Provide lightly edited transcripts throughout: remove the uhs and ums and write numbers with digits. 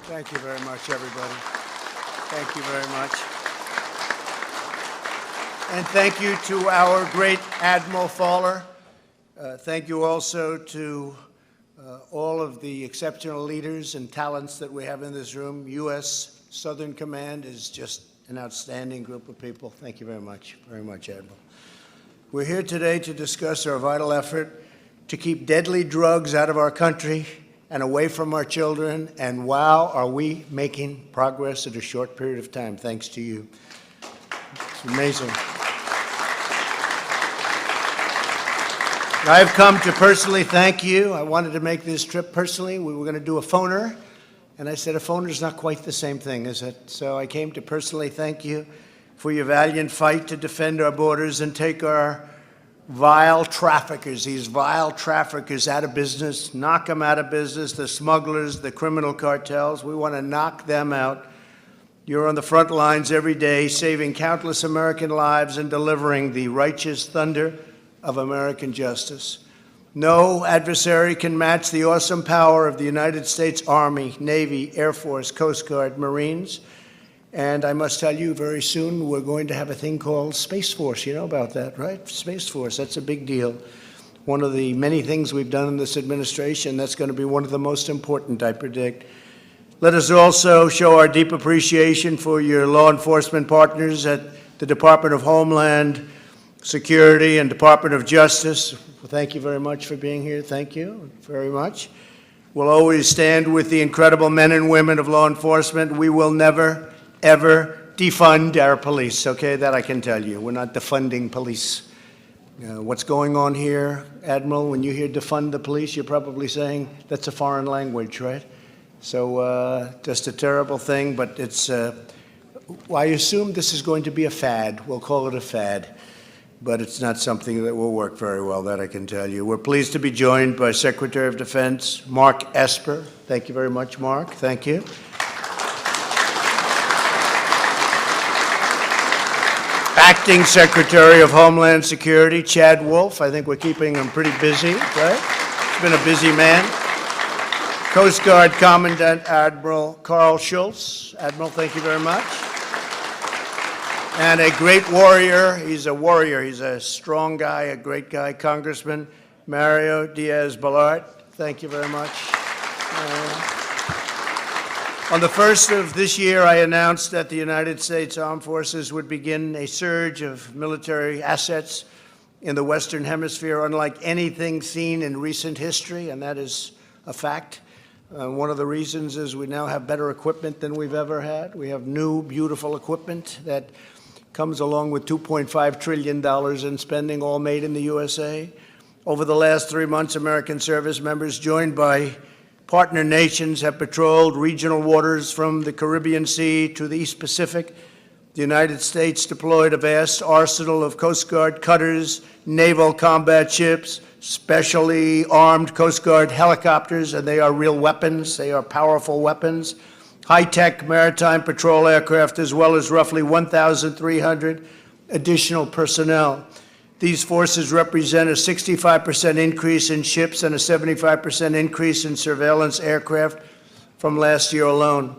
Thank you very much, everybody. Thank you very much. And thank you to our great Admiral Fowler. Thank you also to all of the exceptional leaders and talents that we have in this room. U.S. Southern Command is just an outstanding group of people. Thank you very much, Admiral. We're here today to discuss our vital effort to keep deadly drugs out of our country and away from our children, and wow, are we making progress in a short period of time, thanks to you. It's amazing. I've come to personally thank you. I wanted to make this trip personally. We were going to do a phoner, and I said a phoner is not quite the same thing, is it? So I came to personally thank you for your valiant fight to defend our borders and take our vile traffickers, these vile traffickers, out of business, knock them out of business, the smugglers, the criminal cartels. We want to knock them out. You're on the front lines every day, saving countless American lives and delivering the righteous thunder of American justice. No adversary can match the awesome power of the United States Army, Navy, Air Force, Coast Guard, Marines. And I must tell you, very soon we're going to have a thing called Space Force. You know about that, right? Space Force, that's a big deal. One of the many things we've done in this administration, that's going to be one of the most important, I predict. Let us also show our deep appreciation for your law enforcement partners at the Department of Homeland Security and Department of Justice. Well, thank you very much for being here. Thank you very much. We'll always stand with the incredible men and women of law enforcement. We will never, ever defund our police, okay? That I can tell you. We're not defunding police. What's going on here, Admiral, when you hear defund the police, you're probably saying that's a foreign language, right? So just a terrible thing, but it's, I assume this is going to be a fad. We'll call it a fad. But it's not something that will work very well, that I can tell you. We're pleased to be joined by Secretary of Defense Mark Esper. Thank you very much, Mark. Thank you. Acting Secretary of Homeland Security, Chad Wolf. I think we're keeping him pretty busy, right? He's been a busy man. Coast Guard Commandant Admiral Carl Schultz. Admiral, thank you very much. And a great warrior. He's a warrior. He's a strong guy, a great guy. Congressman Mario Diaz-Balart. Thank you very much. On the 1st of this year, I announced that the United States Armed Forces would begin a surge of military assets in the Western Hemisphere, unlike anything seen in recent history, and that is a fact. One of the reasons is we now have better equipment than we've ever had. We have new, beautiful equipment that comes along with $2.5 trillion in spending, all made in the USA. Over the last 3 months, American service members joined by partner nations have patrolled regional waters from the Caribbean Sea to the East Pacific. The United States deployed a vast arsenal of Coast Guard cutters, naval combat ships, specially armed Coast Guard helicopters, and they are real weapons. They are powerful weapons. High-tech maritime patrol aircraft, as well as roughly 1,300 additional personnel. These forces represent a 65% increase in ships and a 75% increase in surveillance aircraft from last year alone.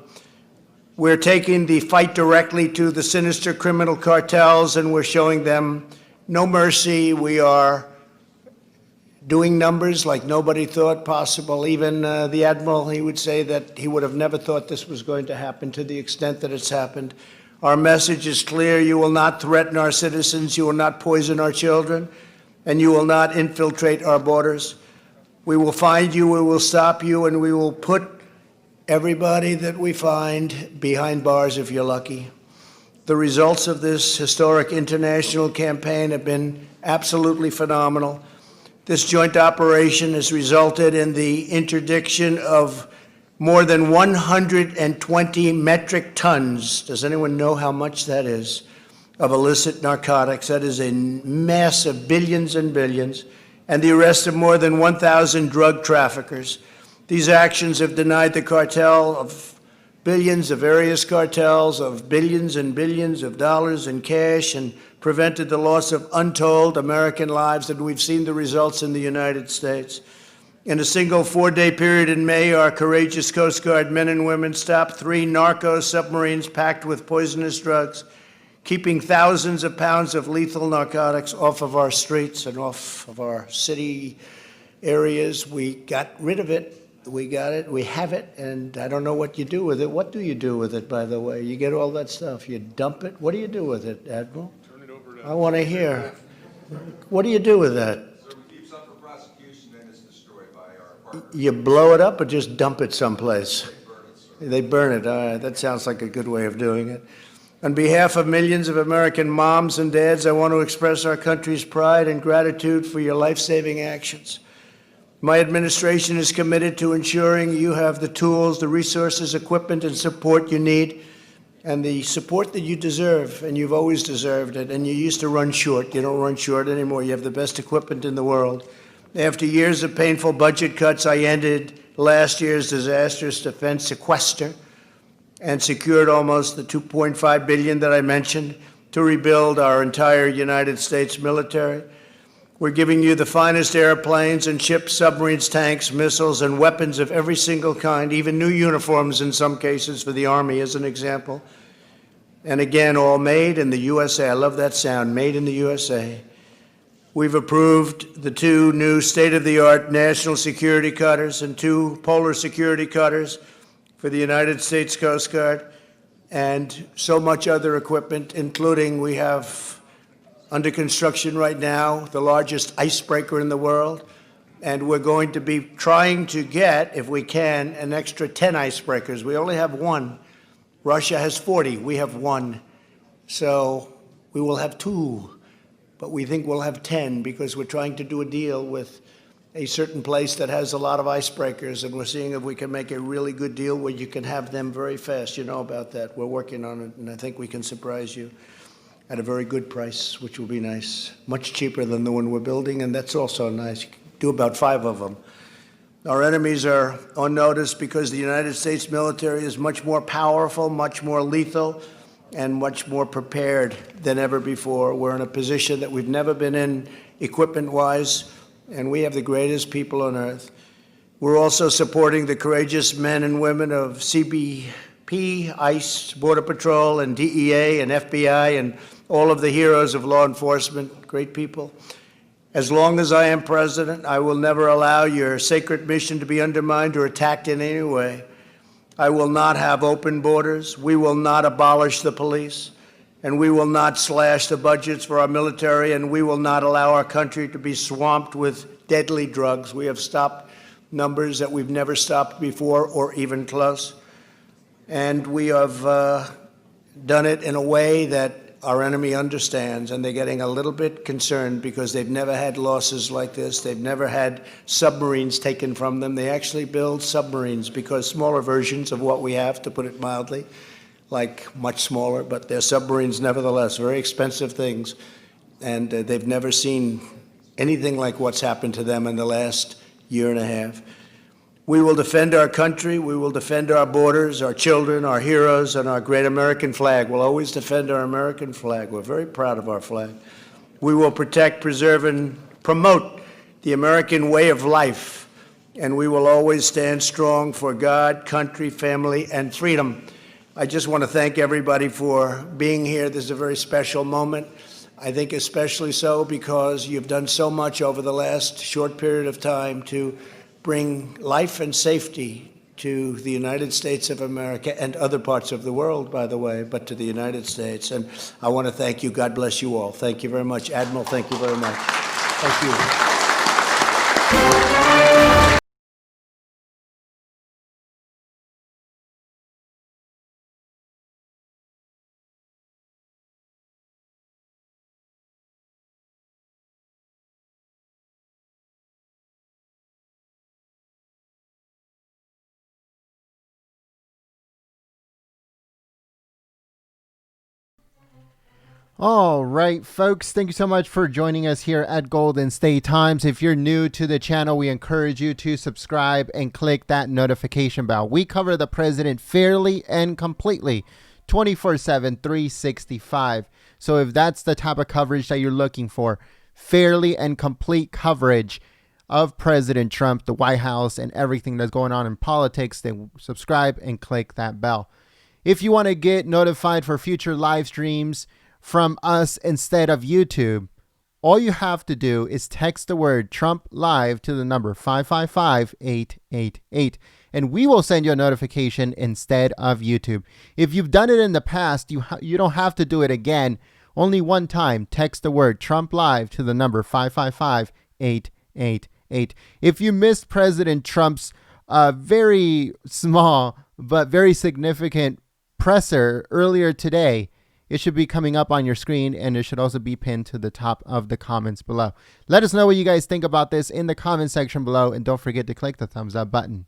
We're taking the fight directly to the sinister criminal cartels, and we're showing them no mercy. We are doing numbers like nobody thought possible. Even the Admiral, he would say that he would have never thought this was going to happen to the extent that it's happened. Our message is clear. You will not threaten our citizens. You will not poison our children. And you will not infiltrate our borders. We will find you. We will stop you. And we will put everybody that we find behind bars if you're lucky. The results of this historic international campaign have been absolutely phenomenal. This joint operation has resulted in the interdiction of more than 120 metric tons. Does anyone know how much that is? Of illicit narcotics. That is a mass of billions and billions. And the arrest of more than 1,000 drug traffickers. These actions have denied the cartel of billions of various cartels of billions and billions of dollars in cash and prevented the loss of untold American lives, and we've seen the results in the United States. In a single 4-day period in May, our courageous Coast Guard men and women stopped 3 narco submarines packed with poisonous drugs, keeping thousands of pounds of lethal narcotics off of our streets and off of our city areas. We got rid of it. We got it. We have it. And I don't know what you do with it. What do you do with it, by the way? You get all that stuff. You dump it. What do you do with it, Admiral? Turn it over to I want to hear. What do you do with that? So we keep some for prosecution, then it's destroyed by our partners. You blow it up or just dump it someplace? They burn it. All right. That sounds like a good way of doing it. On behalf of millions of American moms and dads, I want to express our country's pride and gratitude for your life-saving actions. My administration is committed to ensuring you have the tools, the resources, equipment, and support you need, and the support that you deserve, and you've always deserved it, and you used to run short. You don't run short anymore. You have the best equipment in the world. After years of painful budget cuts, I ended last year's disastrous defense sequester and secured almost the $2.5 billion that I mentioned to rebuild our entire United States military. We're giving you the finest airplanes and ships, submarines, tanks, missiles, and weapons of every single kind, even new uniforms in some cases for the Army, as an example. And again, all made in the USA. I love that sound, made in the USA. We've approved the 2 new state-of-the-art national security cutters and 2 polar security cutters for the United States Coast Guard, and so much other equipment, including we have under construction right now the largest icebreaker in the world, and we're going to be trying to get, if we can, an extra 10 icebreakers. We only have 1. Russia has 40. We have 1. So we will have 2, but we think we'll have 10 because we're trying to do a deal with a certain place that has a lot of icebreakers, and we're seeing if we can make a really good deal where you can have them very fast. You know about that. We're working on it, and I think we can surprise you at a very good price, which will be nice. Much cheaper than the one we're building, and that's also nice. You can do about 5 of them. Our enemies are on notice because the United States military is much more powerful, much more lethal, and much more prepared than ever before. We're in a position that we've never been in equipment-wise, and we have the greatest people on earth. We're also supporting the courageous men and women of CBP, ICE, Border Patrol, and DEA, and FBI, and all of the heroes of law enforcement, great people. As long as I am president, I will never allow your sacred mission to be undermined or attacked in any way. I will not have open borders. We will not abolish the police, and we will not slash the budgets for our military, and we will not allow our country to be swamped with deadly drugs. We have stopped numbers that we've never stopped before or even close. And we have done it in a way that our enemy understands, and they're getting a little bit concerned because they've never had losses like this. They've never had submarines taken from them. They actually build submarines because smaller versions of what we have, to put it mildly, like much smaller, but they're submarines nevertheless, very expensive things. And they've never seen anything like what's happened to them in the last year and a half. We will defend our country. We will defend our borders, our children, our heroes, and our great American flag. We'll always defend our American flag. We're very proud of our flag. We will protect, preserve, and promote the American way of life. And we will always stand strong for God, country, family, and freedom. I just want to thank everybody for being here. This is a very special moment. I think especially so because you've done so much over the last short period of time to bring life and safety to the United States of America and other parts of the world, by the way, but to the United States. And I want to thank you. God bless you all. Thank you very much. Admiral, thank you very much. Thank you. All right, folks, thank you so much for joining us here at Golden State Times. If you're new to the channel, we encourage you to subscribe and click that notification bell. We cover the president fairly and completely, 24/7, 365. So if that's the type of coverage that you're looking for, fairly and complete coverage of President Trump, the White House, and everything that's going on in politics, then subscribe and click that bell. If you want to get notified for future live streams from us instead of YouTube, all you have to do is text the word Trump Live to the number 555-888, and we will send you a notification instead of YouTube. If you've done it in the past, you don't have to do it again. Only one time. Text the word Trump Live to the number 555-888. If you missed President Trump's very small but very significant presser earlier today, it should be coming up on your screen, and it should also be pinned to the top of the comments below. Let us know what you guys think about this in the comment section below, and don't forget to click the thumbs up button.